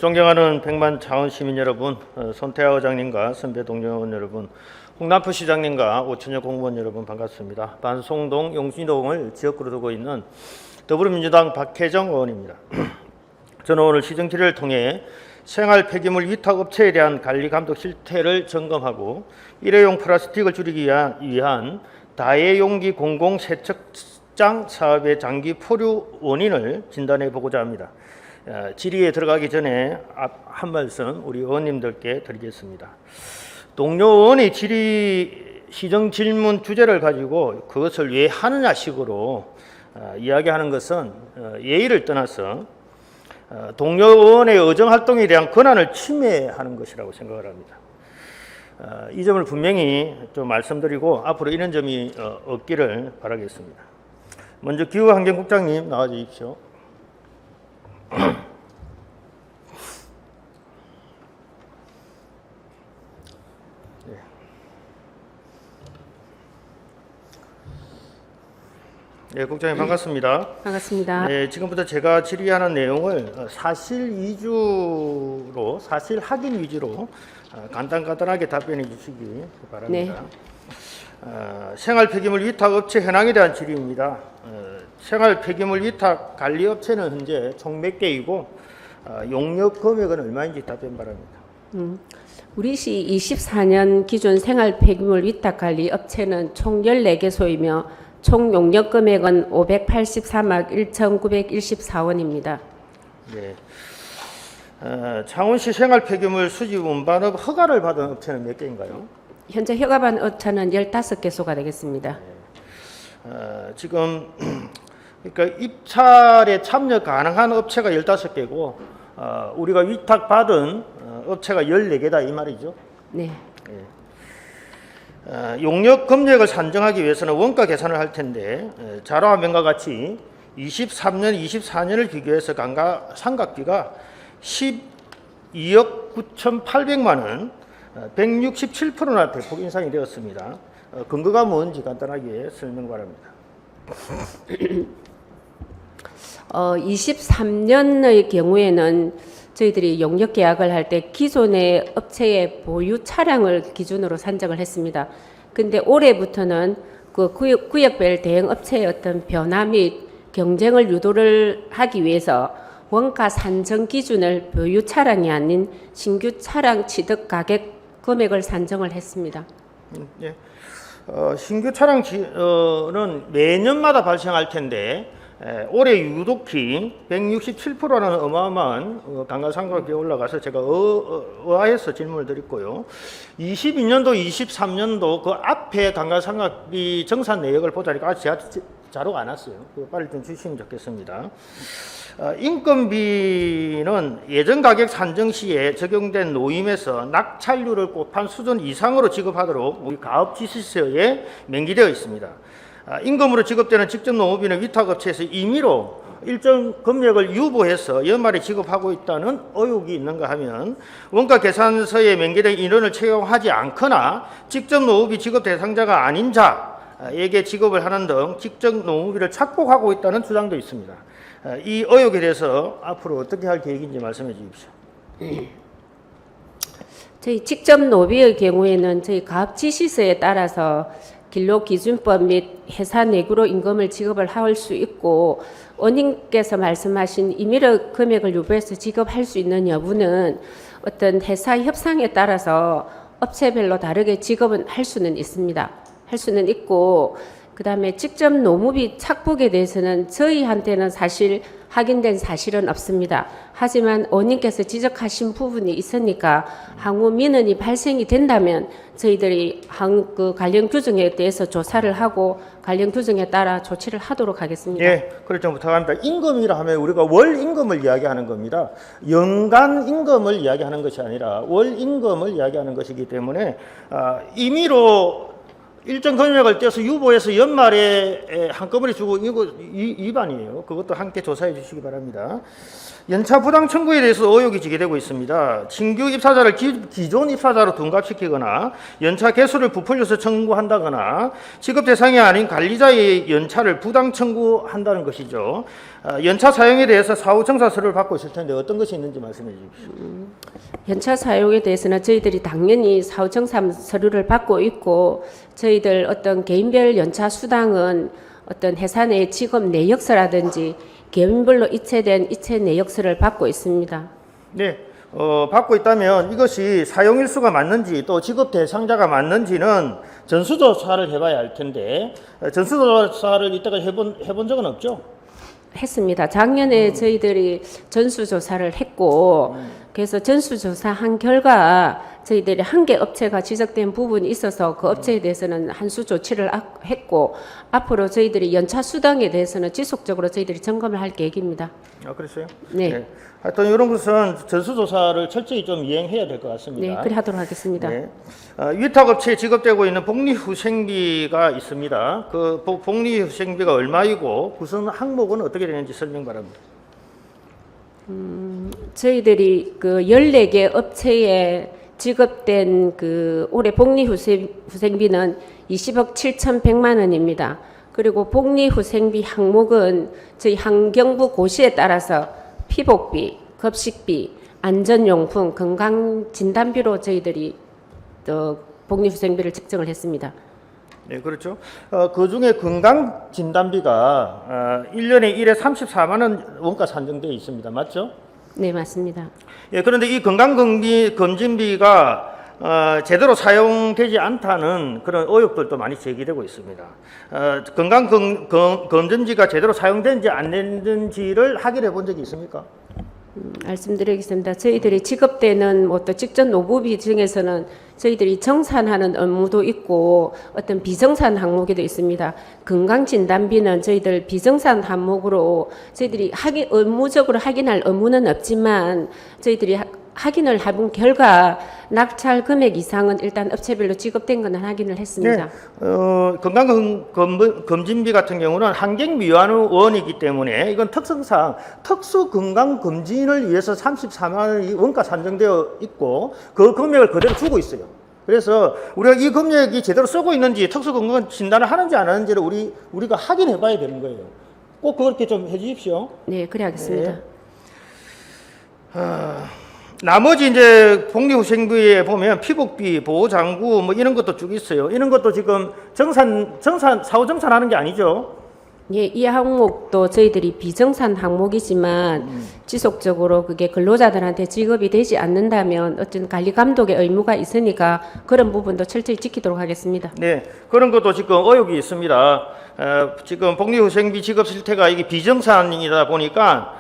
존경하는 백만 창원 시민 여러분, 손태하 의장님과 선배 동료 의원 여러분, 홍남표 시장님과 오천여 공무원 여러분 반갑습니다. 반송동 용신동을 지역구로 두고 있는 더불어민주당 박혜정 의원입니다. 저는 오늘 시정 질의를 통해 생활 폐기물 위탁업체에 대한 관리 감독 실태를 점검하고 일회용 플라스틱을 줄이기 위한 다회용기 공공 세척장 사업의 장기 포류 원인을 진단해 보고자 합니다. 질의에 들어가기 전에 한 말씀 우리 의원님들께 드리겠습니다. 동료 의원의 질의 시정 질문 주제를 가지고 그것을 왜 하느냐 식으로 이야기하는 것은 예의를 떠나서 동료 의원의 의정활동에 대한 권한을 침해하는 것이라고 생각을 합니다. 이 점을 분명히 좀 말씀드리고 앞으로 이런 점이 없기를 바라겠습니다. 먼저 기후환경국장님 나와 주십시오. 네, 국장님 반갑습니다. 반갑습니다. 네, 지금부터 제가 질의하는 내용을 사실 위주로, 사실 확인 위주로 간단하게 답변해 주시기 바랍니다. 네. 생활 폐기물 위탁 업체 현황에 대한 질의입니다. 생활 폐기물 위탁 관리 업체는 현재 총 몇 개이고 용역 금액은 얼마인지 답변 바랍니다. 우리시 24년 기준 생활 폐기물 위탁 관리 업체는 총 14개소이며 총 용역 금액은 584만 1,914원입니다. 네. 창원시 생활 폐기물 수집 운반업 허가를 받은 업체는 몇 개인가요? 현재 허가받은 업체는 15개소가 되겠습니다. 네. 지금 그러니까 입찰에 참여 가능한 업체가 15개고 우리가 위탁받은 업체가 14개다 이 말이죠? 네. 네. 용역 금액을 산정하기 위해서는 원가 계산을 할 텐데 자료화면과 같이 23년, 24년을 비교해서 감가상각비가 12억 9,800만 원, 167%나 대폭 인상이 되었습니다. 근거가 뭔지 간단하게 설명 바랍니다. 23년의 경우에는 저희들이 용역 계약을 할 때 기존의 업체의 보유 차량을 기준으로 산정을 했습니다. 근데 올해부터는 그 구역별 대행 업체의 어떤 변화 및 경쟁을 유도를 하기 위해서 원가 산정 기준을 보유 차량이 아닌 신규 차량 취득 가격 금액을 산정을 했습니다. 예. 신규 차량은 매년마다 발생할 텐데 올해 유독히 167%라는 어마어마한 감가상각비가 올라가서 제가 의아해서 질문을 드렸고요. 22년도, 23년도 그 앞에 감가상각비 정산 내역을 보자니까 아직 자료가 안 왔어요. 빨리 좀 주시면 좋겠습니다. 인건비는 예전 가격 산정 시에 적용된 노임에서 낙찰률을 곱한 수준 이상으로 지급하도록 우리 가업지시서에 명기되어 있습니다. 임금으로 지급되는 직접 노무비는 위탁업체에서 임의로 일정 금액을 유보해서 연말에 지급하고 있다는 의혹이 있는가 하면 원가 계산서에 명기된 인원을 채용하지 않거나 직접 노무비 지급 대상자가 아닌 자에게 지급을 하는 등 직접 노무비를 착복하고 있다는 주장도 있습니다. 이 의혹에 대해서 앞으로 어떻게 할 계획인지 말씀해 주십시오. 저희 직접 노비의 경우에는 저희 가업지시서에 따라서 근로기준법 및 회사 내구로 임금을 지급을 할 수 있고 원님께서 말씀하신 임의로 금액을 유보해서 지급할 수 있는 여부는 어떤 회사 협상에 따라서 업체별로 다르게 지급은 할 수는 있습니다. 할 수는 있고 그다음에 직접 노무비 착복에 대해서는 저희한테는 사실 확인된 사실은 없습니다. 하지만 원님께서 지적하신 부분이 있으니까 향후 민원이 발생이 된다면 저희들이 그 관련 규정에 대해서 조사를 하고 관련 규정에 따라 조치를 하도록 하겠습니다. 예, 그걸 좀 부탁합니다. 임금이라 하면 우리가 월 임금을 이야기하는 겁니다. 연간 임금을 이야기하는 것이 아니라 월 임금을 이야기하는 것이기 때문에 임의로 일정 금액을 떼서 유보해서 연말에 한꺼번에 주고 이거 위반이에요. 그것도 함께 조사해 주시기 바랍니다. 연차 부당 청구에 대해서 의혹이 제기되고 있습니다. 신규 입사자를 기존 입사자로 둔갑시키거나 연차 개수를 부풀려서 청구한다거나 지급 대상이 아닌 관리자의 연차를 부당 청구한다는 것이죠. 연차 사용에 대해서 사후 청사서를 받고 있을 텐데 어떤 것이 있는지 말씀해 주십시오. 연차 사용에 대해서는 저희들이 당연히 사후청산 서류를 받고 있고 저희들 어떤 개인별 연차 수당은 어떤 회사 내 직업 내역서라든지 개인별로 이체된 이체 내역서를 받고 있습니다. 네, 받고 있다면 이것이 사용일수가 맞는지 또 직업 대상자가 맞는지는 전수조사를 해봐야 할 텐데 전수조사를 이때까지 해본 적은 없죠? 했습니다. 작년에 저희들이 전수조사를 했고 그래서 전수조사한 결과 저희들이 한 개 업체가 지적된 부분이 있어서 그 업체에 대해서는 한수 조치를 했고 앞으로 저희들이 연차 수당에 대해서는 지속적으로 저희들이 점검을 할 계획입니다. 아, 그랬어요? 네. 하여튼 이런 것은 전수조사를 철저히 좀 이행해야 될 것 같습니다. 네, 그래 하도록 하겠습니다. 네. 위탁업체에 지급되고 있는 복리후생비가 있습니다. 그 복리후생비가 얼마이고 구성 항목은 어떻게 되는지 설명 바랍니다. 저희들이 그 14개 업체에 지급된 그 올해 복리후생비는 20억 7,100만 원입니다. 그리고 복리후생비 항목은 저희 환경부 고시에 따라서 피복비, 급식비, 안전용품, 건강진단비로 저희들이 복리후생비를 책정을 했습니다. 네, 그렇죠. 그 중에 건강진단비가 1년에 1회 34만 원 원가 산정되어 있습니다. 맞죠? 네, 맞습니다. 예, 그런데 이 건강검진비가 제대로 사용되지 않다는 그런 의혹들도 많이 제기되고 있습니다. 건강검진비가 제대로 사용되는지 안 되는지를 확인해 본 적이 있습니까? 말씀드리겠습니다. 저희들이 지급되는 또 직전 노부비 중에서는 저희들이 정산하는 업무도 있고 어떤 비정산 항목에도 있습니다. 건강진단비는 저희들 비정산 항목으로 저희들이 업무적으로 확인할 업무는 없지만 저희들이 확인을 해본 결과 낙찰 금액 이상은 일단 업체별로 지급된 것은 확인을 했습니다. 네, 건강검진비 같은 경우는 환경미화원이기 때문에 이건 특성상 특수건강검진을 위해서 34만 원이 원가 산정되어 있고 그 금액을 그대로 주고 있어요. 그래서 우리가 이 금액이 제대로 쓰고 있는지 특수건강 진단을 하는지 안 하는지를 우리가 확인해 봐야 되는 거예요. 꼭 그렇게 좀 해 주십시오. 네, 그래 하겠습니다. 네. 나머지 이제 복리후생비에 보면 피복비, 보호장구 뭐 이런 것도 쭉 있어요. 이런 것도 지금 사후 정산하는 게 아니죠. 예, 이 항목도 저희들이 비정산 항목이지만 지속적으로 그게 근로자들한테 지급이 되지 않는다면 어떤 관리 감독의 의무가 있으니까 그런 부분도 철저히 지키도록 하겠습니다. 네, 그런 것도 지금 의혹이 있습니다. 지금 복리후생비 지급 실태가 이게 비정산이다 보니까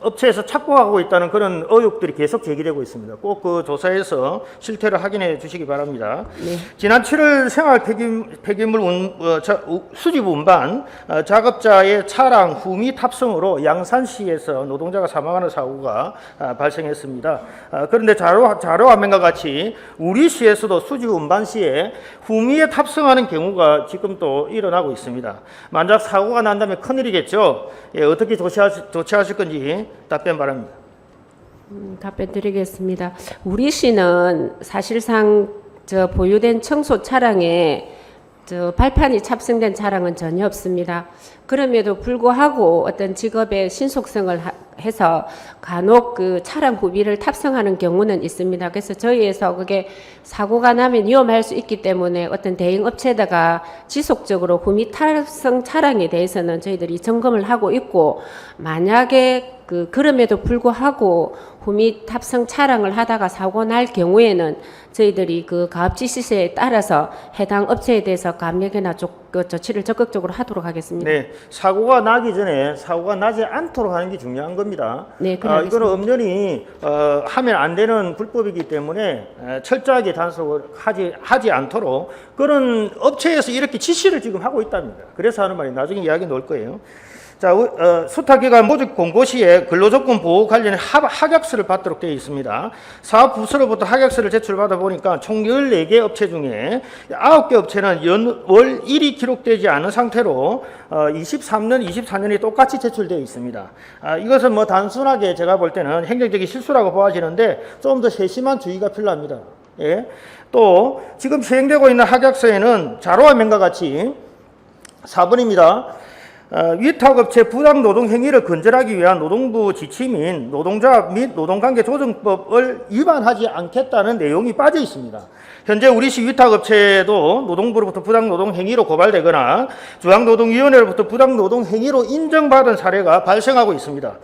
업체에서 착복하고 있다는 그런 의혹들이 계속 제기되고 있습니다. 꼭 그 조사해서 실태를 확인해 주시기 바랍니다. 네. 지난 7월 생활 폐기물 수집 운반 작업자의 차량 후미 탑승으로 양산시에서 노동자가 사망하는 사고가 발생했습니다. 그런데 자료 화면과 같이 우리 시에서도 수집 운반 시에 후미에 탑승하는 경우가 지금 또 일어나고 있습니다. 만약 사고가 난다면 큰일이겠죠. 예, 어떻게 조치하실 건지 답변 바랍니다. 답변 드리겠습니다. 우리 시는 사실상 보유된 청소 차량에 발판이 착승된 차량은 전혀 없습니다. 그럼에도 불구하고 어떤 직업의 신속성을 해서 간혹 그 차량 후비를 탑승하는 경우는 있습니다. 그래서 저희에서 그게 사고가 나면 위험할 수 있기 때문에 어떤 대행 업체다가 지속적으로 후미 탑승 차량에 대해서는 저희들이 점검을 하고 있고 만약에 그럼에도 불구하고 후미 탑승 차량을 하다가 사고 날 경우에는 저희들이 그 가압지 시세에 따라서 해당 업체에 대해서 감액이나 조치를 적극적으로 하도록 하겠습니다. 네, 사고가 나기 전에 사고가 나지 않도록 하는 게 중요한 겁니다. 네, 이거는 엄연히 하면 안 되는 불법이기 때문에 철저하게 단속을 하지 않도록 그런 업체에서 이렇게 지시를 지금 하고 있답니다. 그래서 하는 말이 나중에 이야기 놓을 거예요. 자, 수탁기관 모집 공고 시에 근로조건 보호 관련해 하격서를 받도록 되어 있습니다. 사업부서로부터 하격서를 제출받아 보니까 총 14개 업체 중에 9개 업체는 월 1이 기록되지 않은 상태로 23년, 24년이 똑같이 제출되어 있습니다. 이것은 뭐 단순하게 제가 볼 때는 행정적인 실수라고 보아지는데 좀 더 세심한 주의가 필요합니다. 예. 또 지금 시행되고 있는 하격서에는 자료화면과 같이 4번입니다. 위탁업체 부당노동 행위를 근절하기 위한 노동부 지침인 노동조합 및 노동관계조정법을 위반하지 않겠다는 내용이 빠져 있습니다. 현재 우리시 위탁업체도 노동부로부터 부당노동 행위로 고발되거나 중앙노동위원회로부터 부당노동 행위로 인정받은 사례가 발생하고 있습니다.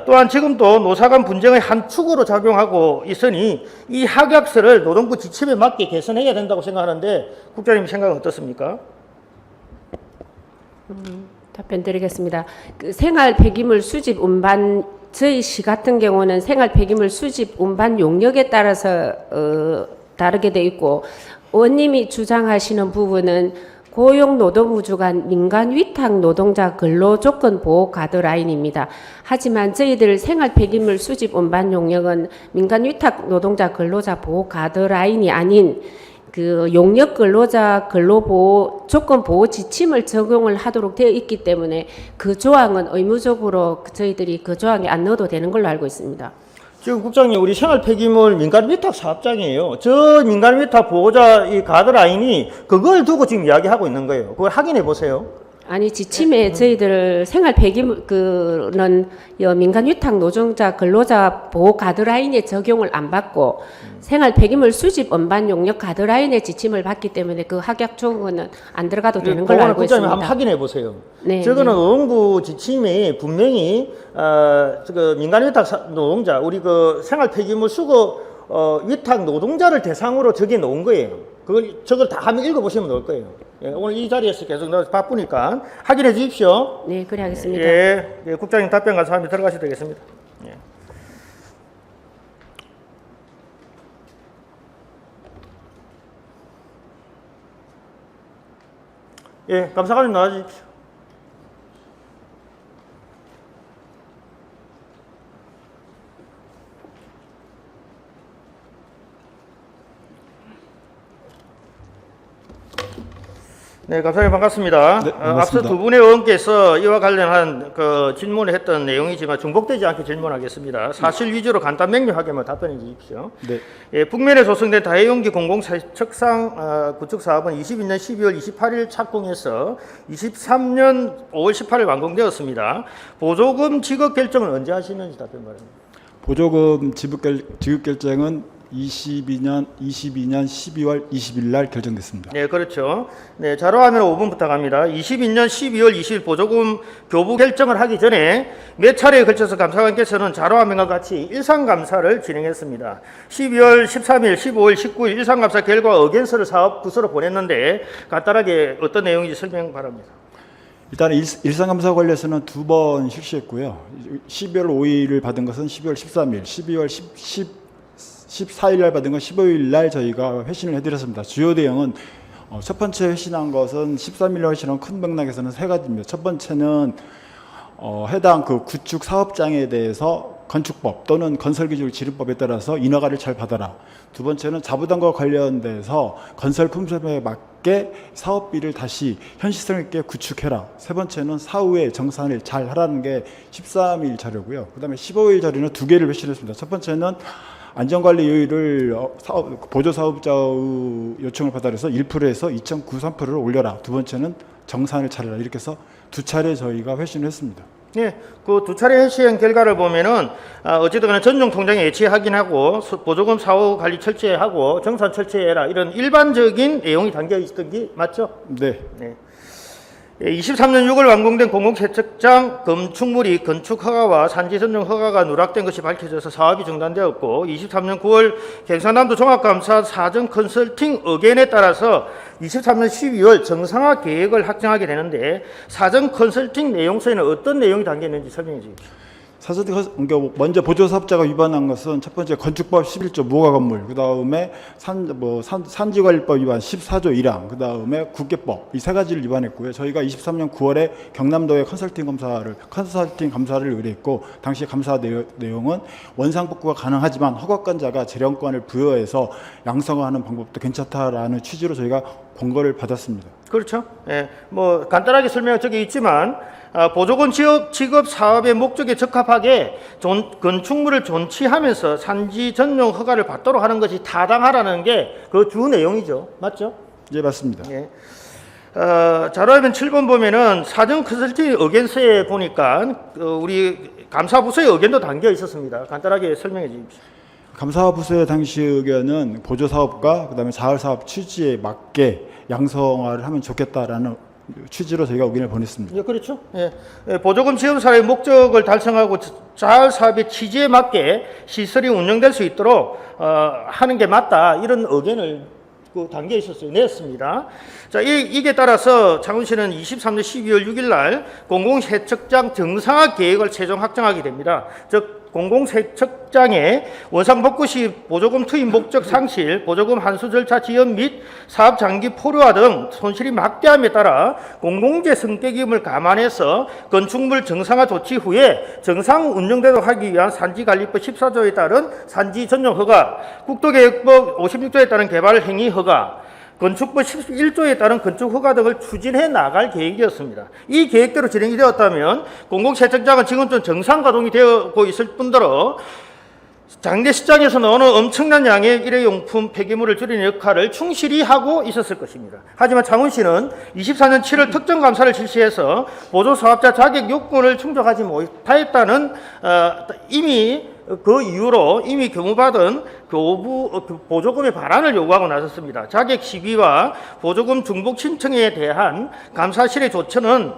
또한 지금도 노사간 분쟁의 한 축으로 작용하고 있으니 이 하격서를 노동부 지침에 맞게 개선해야 된다고 생각하는데 국장님 생각은 어떻습니까? 답변 드리겠습니다. 그 생활 폐기물 수집 운반 저희 시 같은 경우는 생활 폐기물 수집 운반 용역에 따라서 다르게 돼 있고 원님이 주장하시는 부분은 고용노동부 주관 민간 위탁 노동자 근로 조건 보호 가드라인입니다. 하지만 저희들 생활 폐기물 수집 운반 용역은 민간 위탁 노동자 근로자 보호 가드라인이 아닌 그 용역 근로자 근로보호 조건 보호 지침을 적용을 하도록 되어 있기 때문에 그 조항은 의무적으로 저희들이 그 조항에 안 넣어도 되는 걸로 알고 있습니다. 지금 국장님, 우리 생활 폐기물 민간 위탁 사업장이에요. 저 민간 위탁 보호자 이 가드라인이 그걸 두고 지금 이야기하고 있는 거예요. 그걸 확인해 보세요. 아니 지침에 저희들 생활 폐기물 그는 민간 위탁 노동자 근로자 보호 가드라인에 적용을 안 받고 생활 폐기물 수집 운반 용역 가드라인의 지침을 받기 때문에 그 하격 조건은 안 들어가도 되는 걸로 알고 있습니다. 한번 확인해 보세요. 네, 저거는 네. 노동부 지침이 분명히 그 민간 위탁 노동자 우리 그 생활 폐기물 수거 위탁 노동자를 대상으로 저기 놓은 거예요. 저걸 다 한번 읽어보시면 나올 거예요. 예, 오늘 이 자리에서 계속 바쁘니까 확인해 주십시오. 네, 그래 하겠습니다. 예, 국장님 답변 감사합니다. 들어가셔도 되겠습니다. 예. 예, 감사관님 나와주십시오. 네, 감사합니다. 반갑습니다. 네, 반갑습니다. 앞서 두 분의 의원께서 이와 관련한 그 질문을 했던 내용이지만 중복되지 않게 질문하겠습니다. 사실 위주로 간단 명료하게만 답변해 주십시오. 네. 예, 북면에 조성된 다해용기 공공세척상 구축 사업은 22년 12월 28일 착공해서 23년 5월 18일 완공되었습니다. 보조금 지급 결정은 언제 하시는지 답변 바랍니다. 보조금 지급 결정은 22년 12월 20일 날 결정됐습니다. 네, 그렇죠. 네, 자료화면 5분 부탁합니다. 22년 12월 20일 보조금 교부 결정을 하기 전에 몇 차례에 걸쳐서 감사관께서는 자료화면과 같이 일상감사를 진행했습니다. 12월 13일, 15일, 19일 일상감사 결과 의견서를 사업부서로 보냈는데 간단하게 어떤 내용인지 설명 바랍니다. 일단 일상감사 관련해서는 2번 실시했고요. 12월 5일을 받은 것은 12월 13일, 12월 14일 날 받은 건 15일 날 저희가 회신을 해드렸습니다. 주요 내용은 첫 번째 회신한 것은 13일 날 회신한 큰 맥락에서는 세 가지입니다. 첫 번째는 해당 그 구축 사업장에 대해서 건축법 또는 건설기술지능법에 따라서 인허가를 잘 받아라. 두 번째는 자부담과 관련돼서 건설 품질에 맞게 사업비를 다시 현실성 있게 구축해라. 세 번째는 사후에 정산을 잘 하라는 게 13일 자료고요. 그 다음에 15일 자료는 두 개를 회신했습니다. 첫 번째는 안전관리 요율을 보조사업자의 요청을 받아서 1%에서 2.93%를 올려라. 두 번째는 정산을 잘해라. 이렇게 해서 두 차례 저희가 회신을 했습니다. 네, 그 두 차례 회신 결과를 보면은 어쨌든 간에 전용 통장에 예치 확인하고 보조금 사후 관리 철저히 하고 정산 철저히 해라 이런 일반적인 내용이 담겨 있던 게 맞죠? 네. 네. 23년 6월 완공된 공공세척장 건축물이 건축 허가와 산지 선정 허가가 누락된 것이 밝혀져서 사업이 중단되었고 23년 9월 경상남도 종합감사 사전 컨설팅 의견에 따라서 23년 12월 정상화 계획을 확정하게 되는데 사전 컨설팅 내용서에는 어떤 내용이 담겨 있는지 설명해 주십시오. 그러니까 먼저 보조사업자가 위반한 것은 첫 번째 건축법 11조 무허가 건물, 그 다음에 산지관리법 위반 14조 1항, 그 다음에 국계법 이 세 가지를 위반했고요. 저희가 23년 9월에 경남도에 컨설팅 감사를 의뢰했고 당시 감사 내용은 원상복구가 가능하지만 허가권자가 재량권을 부여해서 양성화하는 방법도 괜찮다라는 취지로 저희가 권고를 받았습니다. 그렇죠. 예, 뭐 간단하게 설명은 저기 있지만 보조금 지급 사업의 목적에 적합하게 건축물을 존치하면서 산지 전용 허가를 받도록 하는 것이 타당하라는 게 그 주 내용이죠. 맞죠? 예, 맞습니다. 예. 자료화면 7번 보면은 사전 컨설팅 의견서에 보니까 우리 감사부서의 의견도 담겨 있었습니다. 간단하게 설명해 주십시오. 감사부서의 당시 의견은 보조사업과 그다음에 자활사업 취지에 맞게 양성화를 하면 좋겠다라는 취지로 저희가 의견을 보냈습니다. 예, 그렇죠. 예. 보조금 지급 사업의 목적을 달성하고 자활 사업의 취지에 맞게 시설이 운영될 수 있도록 하는 게 맞다. 이런 의견을 그 담겨 있었어요. 냈습니다. 자, 이게 따라서 창원시는 23년 12월 6일 날 공공세척장 정상화 계획을 최종 확정하게 됩니다. 즉 공공세척장의 원상복구 시 보조금 투입 목적 상실, 보조금 환수 절차 지연 및 사업 장기 포류화 등 손실이 막대함에 따라 공공재 승계기금을 감안해서 건축물 정상화 조치 후에 정상 운영되도록 하기 위한 산지관리법 14조에 따른 산지 전용 허가, 국토계획법 56조에 따른 개발 행위 허가, 건축법 11조에 따른 건축 허가 등을 추진해 나갈 계획이었습니다. 이 계획대로 진행이 되었다면 공공세척장은 지금 좀 정상 가동이 되고 있을 뿐더러 장내 시장에서 나오는 엄청난 양의 일회용품 폐기물을 줄이는 역할을 충실히 하고 있었을 것입니다. 하지만 창원시는 24년 7월 특정 감사를 실시해서 보조사업자 자격 요건을 충족하지 못하였다는 이미 그 이후로 이미 교무받은 보조금의 반환을 요구하고 나섰습니다. 자격 시비와 보조금 중복 신청에 대한 감사실의 조처는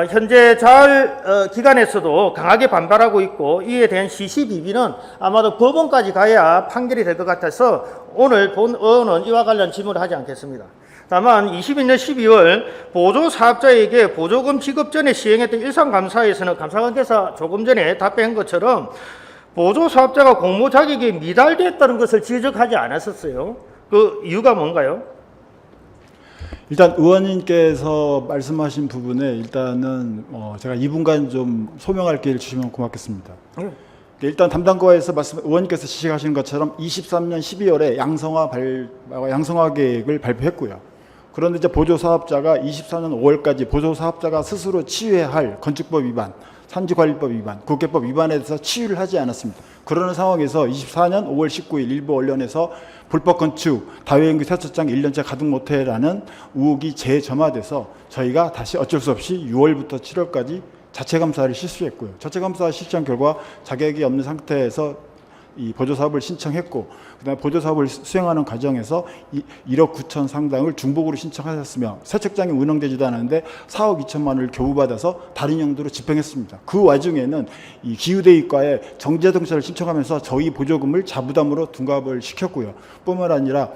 현재 자활 기관에서도 강하게 반발하고 있고 이에 대한 시시비비는 아마도 법원까지 가야 판결이 될 것 같아서 오늘 본 의원은 이와 관련 질문을 하지 않겠습니다. 다만 22년 12월 보조사업자에게 보조금 지급 전에 시행했던 일상감사에서는 감사관께서 조금 전에 답변한 것처럼 보조사업자가 공모 자격이 미달됐다는 것을 지적하지 않았었어요. 그 이유가 뭔가요? 일단 의원님께서 말씀하신 부분에 일단은 제가 2분간 좀 소명할 기회를 주시면 고맙겠습니다. 일단 담당과에서 의원님께서 지시하신 것처럼 23년 12월에 양성화 계획을 발표했고요. 그런데 이제 보조사업자가 24년 5월까지 보조사업자가 스스로 치유해야 할 건축법 위반, 산지관리법 위반, 국계법 위반에 대해서 치유를 하지 않았습니다. 그러는 상황에서 24년 5월 19일 일부 언론에서 불법 건축, 다회용기 세척장 1년째 가동 못해라는 의혹이 재점화돼서 저희가 다시 어쩔 수 없이 6월부터 7월까지 자체감사를 실시했고요. 자체감사 실시한 결과 자격이 없는 상태에서 이 보조사업을 신청했고 그다음에 보조사업을 수행하는 과정에서 1억 9천 상당을 중복으로 신청하셨으며 세척장이 운영되지도 않았는데 4억 2천만 원을 교부받아서 다른 용도로 집행했습니다. 그 와중에는 이 기후대위과에 정제동차를 신청하면서 저희 보조금을 자부담으로 둔갑을 시켰고요. 뿐만 아니라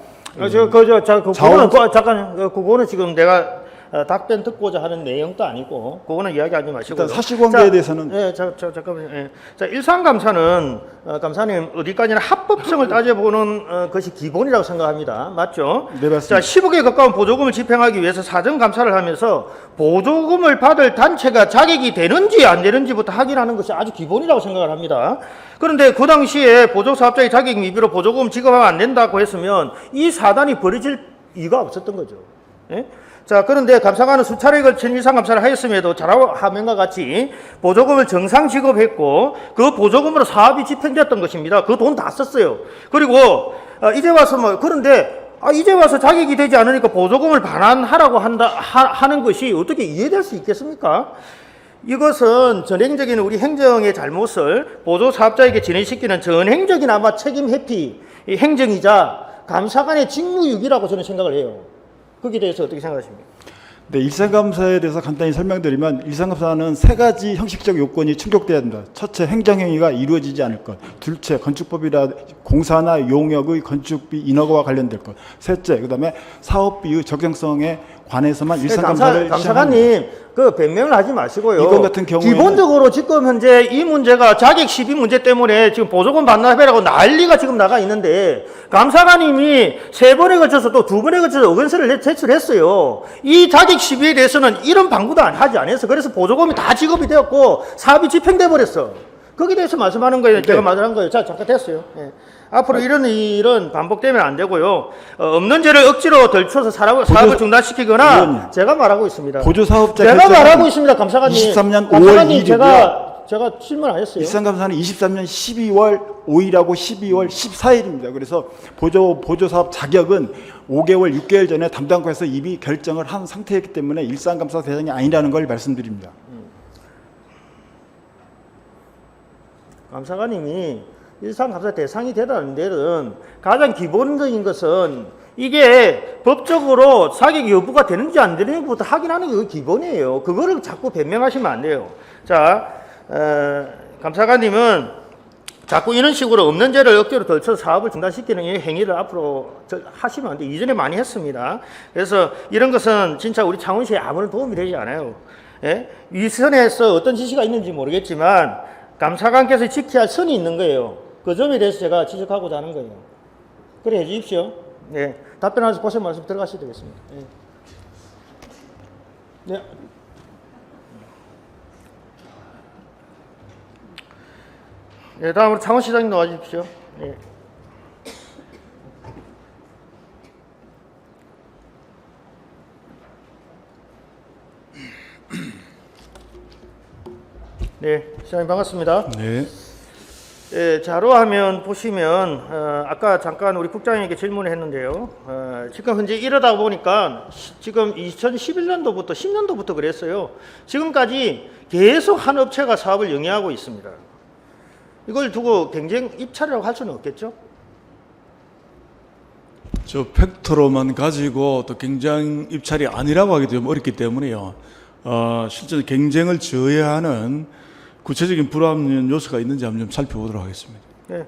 그거는 지금 내가 답변 듣고자 하는 내용도 아니고 그거는 이야기하지 마시고 일단 사실관계에 대해서는 잠깐만요. 예. 자, 일상감사는 감사님 어디까지나 합법성을 따져보는 것이 기본이라고 생각합니다. 맞죠? 네, 맞습니다. 자, 10억에 가까운 보조금을 집행하기 위해서 사전 감사를 하면서 보조금을 받을 단체가 자격이 되는지 안 되는지부터 확인하는 것이 아주 기본이라고 생각을 합니다. 그런데 그 당시에 보조사업자의 자격 미비로 보조금 지급하면 안 된다고 했으면 이 사단이 벌어질 이유가 없었던 거죠. 예? 자, 그런데 감사관은 수차례에 걸친 일상감사를 하였음에도 자료화면과 같이 보조금을 정상 지급했고 그 보조금으로 사업이 집행됐던 것입니다. 그 돈 다 썼어요. 그리고 이제 와서 그런데 이제 와서 자격이 되지 않으니까 보조금을 반환하라고 하는 것이 어떻게 이해될 수 있겠습니까? 이것은 전행적인 우리 행정의 잘못을 보조사업자에게 진행시키는 전행적인 아마 책임 회피 행정이자 감사관의 직무유기라고 저는 생각을 해요. 거기에 대해서 어떻게 생각하십니까? 네, 일상감사에 대해서 간단히 설명드리면 일상감사는 세 가지 형식적 요건이 충족돼야 된다. 첫째, 행정행위가 이루어지지 않을 것. 둘째, 건축법이라 공사나 용역의 건축비 인허가와 관련될 것. 셋째, 그다음에 사업비의 적정성에 관해서만 일상감사를 감사관님 그 변명을 하지 마시고요. 이건 같은 경우에는- 기본적으로 지금 현재 이 문제가 자격 시비 문제 때문에 지금 보조금 반납해라고 난리가 지금 나가 있는데 감사관님이 3번에 걸쳐서 또 2번에 걸쳐서 의견서를 제출했어요. 이 자격 시비에 대해서는 이런 방구도 하지 않았어. 그래서 보조금이 다 지급이 되었고 사업이 집행돼 버렸어. 거기에 대해서 말씀하는 거예요. 제가 말한 거예요. 자, 잠깐 됐어요. 예. 앞으로 이런 일은 반복되면 안 되고요. 없는 죄를 억지로 덜쳐서 사업을 중단시키거나 의원님. 제가 말하고 있습니다. 보조사업자 제가 결정은 말하고 있습니다. 감사관님. 23년 5월 감사관님 2일이고요. 제가 질문 안 했어요. 일상감사는 23년 12월 5일하고 12월 14일입니다. 그래서 보조사업 자격은 5개월, 6개월 전에 담당과에서 이미 결정을 한 상태였기 때문에 일상감사 대상이 아니라는 걸 말씀드립니다. 감사관님이 일상감사 대상이 되다는 데는 가장 기본적인 것은 이게 법적으로 자격 여부가 되는지 안 되는지 것부터 확인하는 게 그 기본이에요. 그거를 자꾸 변명하시면 안 돼요. 자, 감사관님은 자꾸 이런 식으로 없는 죄를 억지로 덜쳐서 사업을 중단시키는 이 행위를 앞으로 하시면 안 돼요. 이전에 많이 했습니다. 그래서 이런 것은 진짜 우리 창원시에 아무런 도움이 되지 않아요. 예? 위선에서 어떤 지시가 있는지 모르겠지만 감사관께서 지켜야 할 선이 있는 거예요. 그 점에 대해서 제가 지적하고자 하는 거예요. 그래 해 주십시오. 네. 답변하셔서 고생 말씀 들어가셔야 되겠습니다. 네. 네. 네, 다음으로 창원시장님 나와 주십시오. 네. 네, 시장님 반갑습니다. 네. 예, 자료화면 보시면 아까 잠깐 우리 국장님께 질문을 했는데요. 지금 현재 이러다 보니까 지금 2011년도부터 10년도부터 그랬어요. 지금까지 계속 한 업체가 사업을 영위하고 있습니다. 이걸 두고 경쟁 입찰이라고 할 수는 없겠죠? 저 팩트로만 가지고 또 경쟁 입찰이 아니라고 하기도 좀 어렵기 때문에요. 실제 경쟁을 저해하는 구체적인 불합리한 요소가 있는지 한번 좀 살펴보도록 하겠습니다. 네,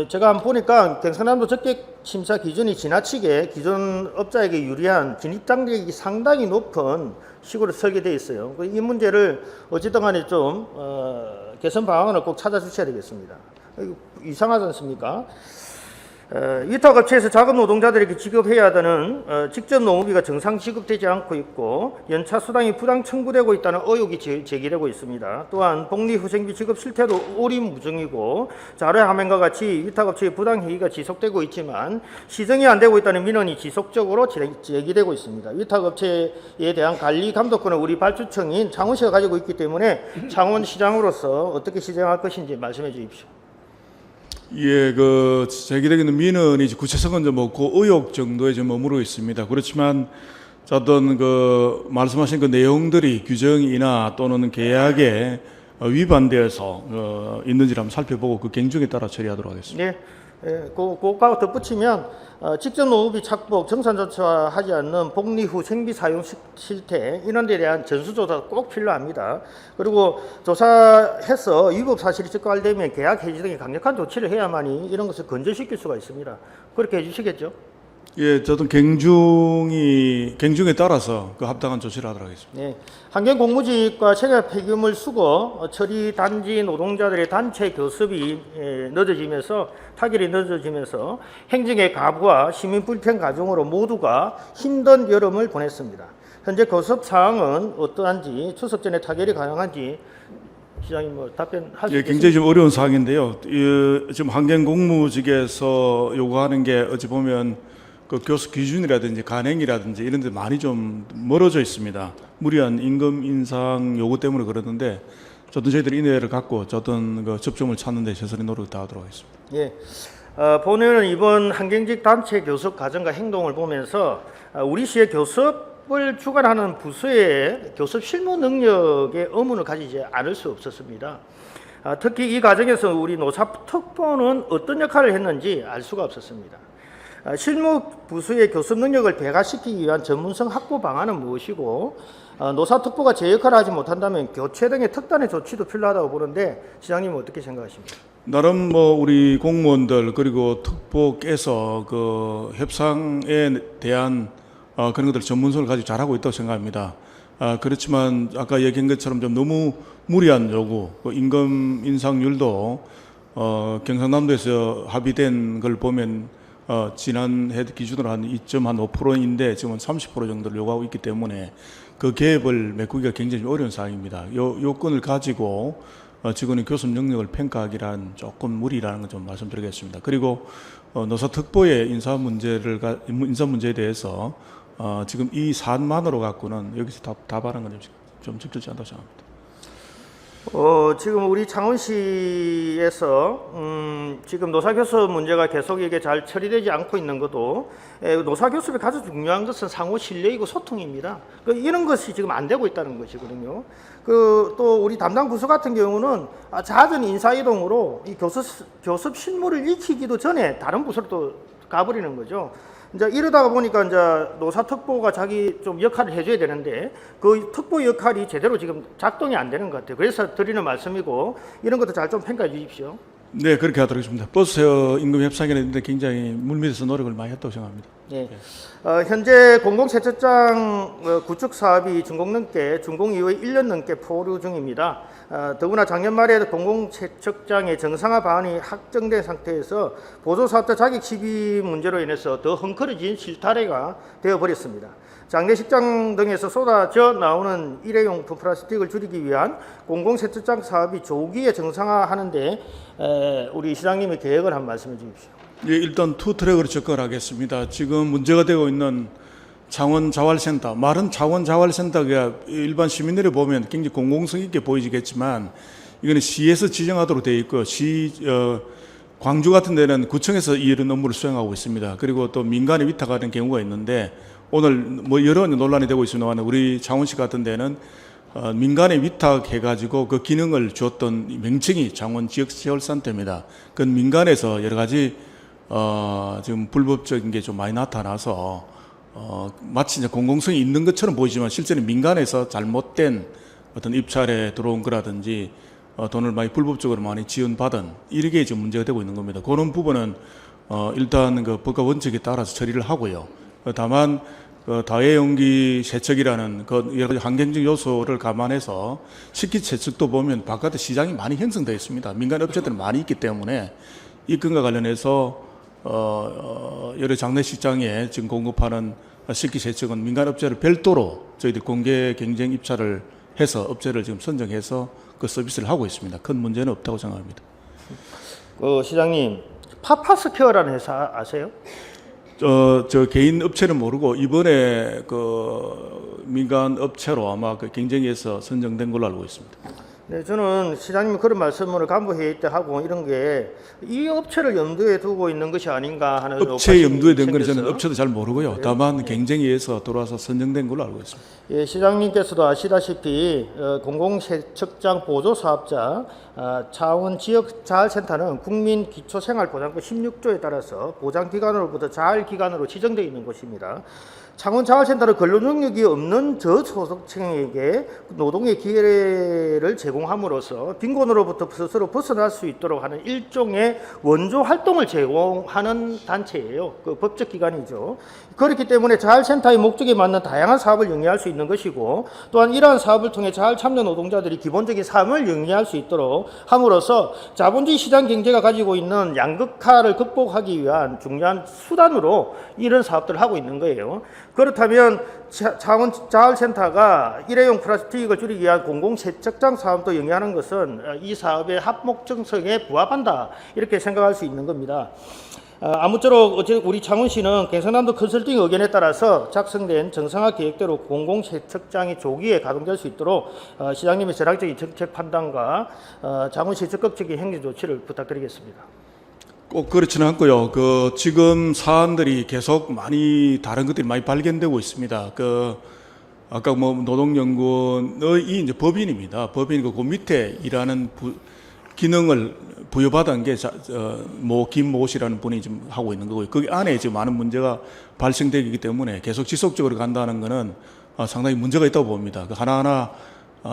제가 한번 보니까 경상남도 적격 심사 기준이 지나치게 기존 업자에게 유리한 진입 장벽이 상당히 높은 식으로 설계되어 있어요. 이 문제를 어쨌든 간에 좀 개선 방안을 꼭 찾아주셔야 되겠습니다. 이거 이상하지 않습니까? 위탁업체에서 작업 노동자들에게 지급해야 되는 직접 노무비가 정상 지급되지 않고 있고 연차 수당이 부당 청구되고 있다는 의혹이 제기되고 있습니다. 또한 복리후생비 지급 실태도 오리무중이고 자료 화면과 같이 위탁업체의 부당 행위가 지속되고 있지만 시정이 안 되고 있다는 민원이 지속적으로 제기되고 있습니다. 위탁업체에 대한 관리 감독권을 우리 발주청인 창원시가 가지고 있기 때문에 창원시장으로서 어떻게 시정할 것인지 말씀해 주십시오. 예, 그 제기되는 민원이 구체성은 좀 없고 의혹 정도에 좀 머무르고 있습니다. 그렇지만 어떤 그 말씀하신 그 내용들이 규정이나 또는 계약에 위반되어서 있는지를 한번 살펴보고 그 경중에 따라 처리하도록 하겠습니다. 네, 그거하고 덧붙이면 직접 노무비 착복, 정산 조차하지 않는 복리 후 생비 사용 실태 이런 데 대한 전수조사 꼭 필요합니다. 그리고 조사해서 위법 사실이 적발되면 계약 해지 등의 강력한 조치를 해야만이 이런 것을 건절시킬 수가 있습니다. 그렇게 해주시겠죠? 예, 어떤 경중에 따라서 그 합당한 조치를 하도록 하겠습니다. 네, 환경공무직과 체계 폐기물 수거 처리 단지 노동자들의 단체 교섭이 늦어지면서 타결이 늦어지면서 행정의 가부와 시민 불편 가중으로 모두가 힘든 여름을 보냈습니다. 현재 교섭 사항은 어떠한지 추석 전에 타결이 가능한지 시장님 뭐 답변할 수 예, 있겠습니까? 굉장히 좀 어려운 사항인데요. 지금 환경공무직에서 요구하는 게 어찌 보면 그 교수 기준이라든지 간행이라든지 이런 데 많이 좀 멀어져 있습니다. 무리한 임금 인상 요구 때문에 그러는데 저도 저희들이 인내를 갖고 저던 그 접점을 찾는 데 최선의 노력을 다하도록 하겠습니다. 예. 본회의는 이번 환경직 단체 교섭 과정과 행동을 보면서 우리 시의 교섭을 주관하는 부서의 교섭 실무 능력의 의문을 가지지 않을 수 없었습니다. 특히 이 과정에서 우리 노사특보는 어떤 역할을 했는지 알 수가 없었습니다. 실무 부서의 교섭 능력을 배가시키기 위한 전문성 확보 방안은 무엇이고 노사특보가 제 역할을 하지 못한다면 교체 등의 특단의 조치도 필요하다고 보는데 시장님은 어떻게 생각하십니까? 나름 뭐 우리 공무원들 그리고 특보께서 그 협상에 대한 그런 것들 전문성을 가지고 잘하고 있다고 생각합니다. 그렇지만 아까 얘기한 것처럼 좀 너무 무리한 요구, 임금 인상률도 경상남도에서 합의된 걸 보면 지난해 기준으로 한 2.5%인데 지금은 30% 정도를 요구하고 있기 때문에 그 갭을 메꾸기가 굉장히 어려운 상황입니다. 요 요건을 가지고 직원의 교섭 능력을 평가하기란 조금 무리라는 걸 좀 말씀드리겠습니다. 그리고 노사특보의 인사 문제에 대해서 지금 이 사안만으로 갖고는 여기서 답하는 건 좀 적절치 않다고 생각합니다. 지금 우리 창원시에서 지금 노사교섭 문제가 계속 이게 잘 처리되지 않고 있는 것도 노사교섭이 가장 중요한 것은 상호 신뢰이고 소통입니다. 이런 것이 지금 안 되고 있다는 것이거든요. 또 우리 담당 부서 같은 경우는 잦은 인사이동으로 이 교섭 실무를 익히기도 전에 다른 부서로 또 가버리는 거죠. 이제 이러다가 보니까 이제 노사특보가 자기 좀 역할을 해줘야 되는데 그 특보 역할이 제대로 지금 작동이 안 되는 것 같아요. 그래서 드리는 말씀이고 이런 것도 잘 좀 평가해 주십시오. 네, 그렇게 하도록 하겠습니다. 버스 임금 협상이라는데 굉장히 물밑에서 노력을 많이 했다고 생각합니다. 네. 현재 공공세척장 구축 사업이 준공 이후에 1년 넘게 포류 중입니다. 더구나 작년 말에 공공세척장의 정상화 방안이 확정된 상태에서 보조사업자 자격 시비 문제로 인해서 더 헝클어진 실타래가 되어버렸습니다. 장례식장 등에서 쏟아져 나오는 일회용품 플라스틱을 줄이기 위한 공공세척장 사업이 조기에 정상화하는데 우리 시장님의 계획을 한 말씀해 주십시오. 예, 일단 투 트랙으로 접근하겠습니다. 지금 문제가 되고 있는 창원자활센터, 말은 창원자활센터가 일반 시민들이 보면 굉장히 공공성 있게 보이지겠지만 이거는 시에서 지정하도록 되어 있고 광주 같은 데는 구청에서 이런 업무를 수행하고 있습니다. 그리고 또 민간에 위탁하는 경우가 있는데 오늘 뭐 여러 논란이 되고 있습니다만 우리 창원시 같은 데는 민간에 위탁해가지고 그 기능을 주었던 명칭이 창원지역시설센터입니다. 그건 민간에서 여러 가지 지금 불법적인 게 좀 많이 나타나서 마치 이제 공공성이 있는 것처럼 보이지만 실제는 민간에서 잘못된 어떤 입찰에 들어온 거라든지 돈을 많이 불법적으로 많이 지원받은 이렇게 지금 문제가 되고 있는 겁니다. 그런 부분은 일단 그 법과 원칙에 따라서 처리를 하고요. 다만 다회용기 세척이라는 그 여러 가지 환경적 요소를 감안해서 식기 세척도 보면 바깥에 시장이 많이 형성되어 있습니다. 민간 업체들은 많이 있기 때문에 이 건과 관련해서 여러 장례식장에 지금 공급하는 식기 세척은 민간 업체를 별도로 저희들 공개 경쟁 입찰을 해서 업체를 지금 선정해서 그 서비스를 하고 있습니다. 큰 문제는 없다고 생각합니다. 시장님, 파파스퀘어라는 회사 아세요? 저 개인 업체는 모르고 이번에 그 민간 업체로 아마 그 경쟁에서 선정된 걸로 알고 있습니다. 네, 저는 시장님이 그런 말씀을 간부회의 때 하고 이런 게 이 업체를 염두에 두고 있는 것이 아닌가 하는 업체 염두에 둔 건 저는 업체도 잘 모르고요. 다만 경쟁위에서 들어와서 선정된 걸로 알고 있습니다. 예, 시장님께서도 아시다시피 공공세척장 보조사업자 창원지역자활센터는 국민기초생활보장법 16조에 따라서 보장기관으로부터 자활기관으로 지정되어 있는 곳입니다. 창원자활센터는 근로능력이 없는 저소득층에게 노동의 기회를 제공함으로써 빈곤으로부터 스스로 벗어날 수 있도록 하는 일종의 원조 활동을 제공하는 단체예요. 그 법적 기관이죠. 그렇기 때문에 자활센터의 목적에 맞는 다양한 사업을 영위할 수 있는 것이고 또한 이러한 사업을 통해 자활 참여 노동자들이 기본적인 삶을 영위할 수 있도록 함으로써 자본주의 시장 경제가 가지고 있는 양극화를 극복하기 위한 중요한 수단으로 이런 사업들을 하고 있는 거예요. 그렇다면 창원 자활센터가 일회용 플라스틱을 줄이기 위한 공공세척장 사업도 영위하는 것은 이 사업의 합목정성에 부합한다 이렇게 생각할 수 있는 겁니다. 아무쪼록 어제 우리 창원시는 경상남도 컨설팅 의견에 따라서 작성된 정상화 계획대로 공공세척장이 조기에 가동될 수 있도록 시장님의 전략적인 정책 판단과 창원시 적극적인 행정 조치를 부탁드리겠습니다. 꼭 그렇지는 않고요. 그 지금 사안들이 계속 많이 다른 것들이 많이 발견되고 있습니다. 그 아까 뭐 노동연구원의 이제 법인입니다. 법인이고 그 밑에 일하는 기능을 부여받은 게 김모 씨라는 분이 지금 하고 있는 거고요. 거기 안에 지금 많은 문제가 발생되기 때문에 계속 지속적으로 간다는 것은 상당히 문제가 있다고 봅니다. 그 하나하나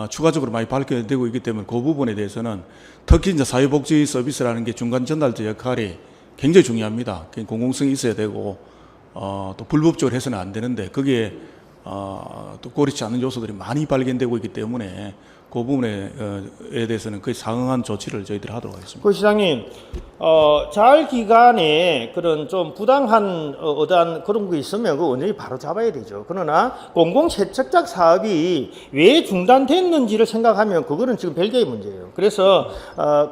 추가적으로 많이 밝혀되고 있기 때문에 그 부분에 대해서는 특히 이제 사회복지 서비스라는 게 중간 전달자 역할이 굉장히 중요합니다. 공공성이 있어야 되고 또 불법적으로 해서는 안 되는데 거기에 또 고르지 않는 요소들이 많이 발견되고 있기 때문에 그 부분에 대해서는 거의 상응한 조치를 저희들이 하도록 하겠습니다. 고 시장님, 자활 기간에 그런 좀 부당한 어떠한 그런 게 있으면 그 원전이 바로 잡아야 되죠. 그러나 공공세척장 사업이 왜 중단됐는지를 생각하면 그거는 지금 별개의 문제예요. 그래서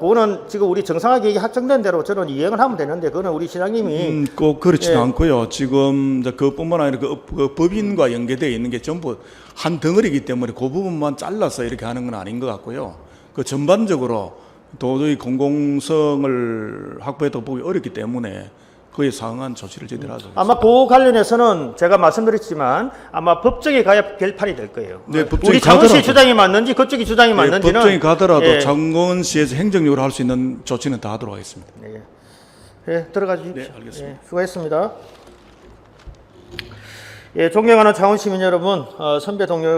그거는 지금 우리 정상화 계획이 확정된 대로 저는 이행을 하면 되는데 그거는 우리 시장님이 꼭 그렇지는 예. 않고요. 지금 이제 그뿐만 아니라 그 법인과 연계되어 있는 게 전부 한 덩어리이기 때문에 그 부분만 잘라서 이렇게 하는 건 아닌 것 같고요. 그 전반적으로 도저히 공공성을 확보해도 보기 어렵기 때문에 그에 상응한 조치를 저희들이 하죠. 아마 그 관련해서는 제가 말씀드렸지만 아마 법정에 가야 결판이 될 거예요. 네, 법정에 우리 장훈 씨 가더라도. 주장이 맞는지 그쪽이 주장이 맞는지는 법정에 가더라도 예. 장건시에서 행정적으로 할 수 있는 조치는 다 하도록 하겠습니다. 네. 예, 들어가 주십시오. 네, 알겠습니다. 예, 수고했습니다. 예, 존경하는 창원시민 여러분, 선배 동료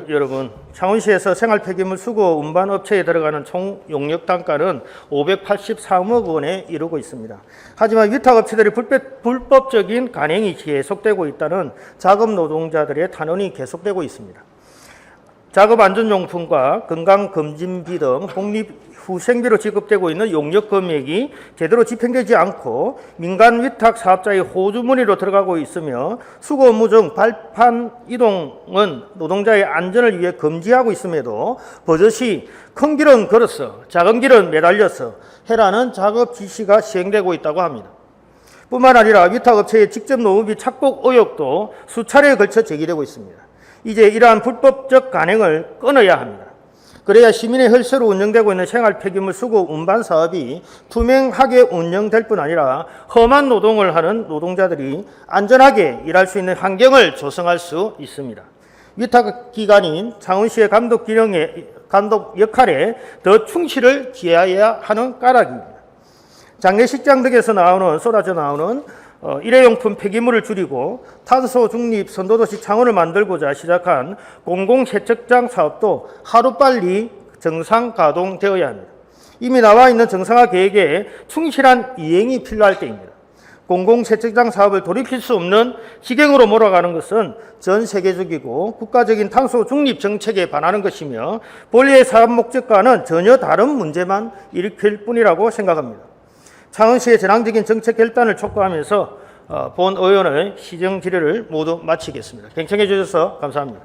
여러분, 창원시에서 생활 폐기물 수거 운반 업체에 들어가는 총 용역 단가는 583억 원에 이르고 있습니다. 하지만 위탁 업체들이 불법적인 간행이 계속되고 있다는 작업 노동자들의 탄원이 계속되고 있습니다. 작업 안전용품과 건강검진비 등 독립후생비로 지급되고 있는 용역 금액이 제대로 집행되지 않고 민간 위탁 사업자의 호주머니로 들어가고 있으며 수거 업무 중 발판 이동은 노동자의 안전을 위해 금지하고 있음에도 버젓이 큰 길은 걸어서 작은 길은 매달려서 해라는 작업 지시가 시행되고 있다고 합니다. 뿐만 아니라 위탁업체의 직접 노무비 착복 의혹도 수차례에 걸쳐 제기되고 있습니다. 이제 이러한 불법적 간행을 끊어야 합니다. 그래야 시민의 혈세로 운영되고 있는 생활 폐기물 수거 운반 사업이 투명하게 운영될 뿐 아니라 험한 노동을 하는 노동자들이 안전하게 일할 수 있는 환경을 조성할 수 있습니다. 위탁 기관인 창원시의 감독 역할에 더 충실을 기해야 하는 까닭입니다. 장례식장 등에서 쏟아져 나오는 일회용품 폐기물을 줄이고 탄소 중립 선도도시 창원을 만들고자 시작한 공공세척장 사업도 하루빨리 정상 가동되어야 합니다. 이미 나와 있는 정상화 계획에 충실한 이행이 필요할 때입니다. 공공세척장 사업을 돌이킬 수 없는 지경으로 몰아가는 것은 전 세계적이고 국가적인 탄소 중립 정책에 반하는 것이며 본래의 사업 목적과는 전혀 다른 문제만 일으킬 뿐이라고 생각합니다. 창원시의 전향적인 정책 결단을 촉구하면서 본 의원의 시정 질의를 모두 마치겠습니다. 경청해 주셔서 감사합니다.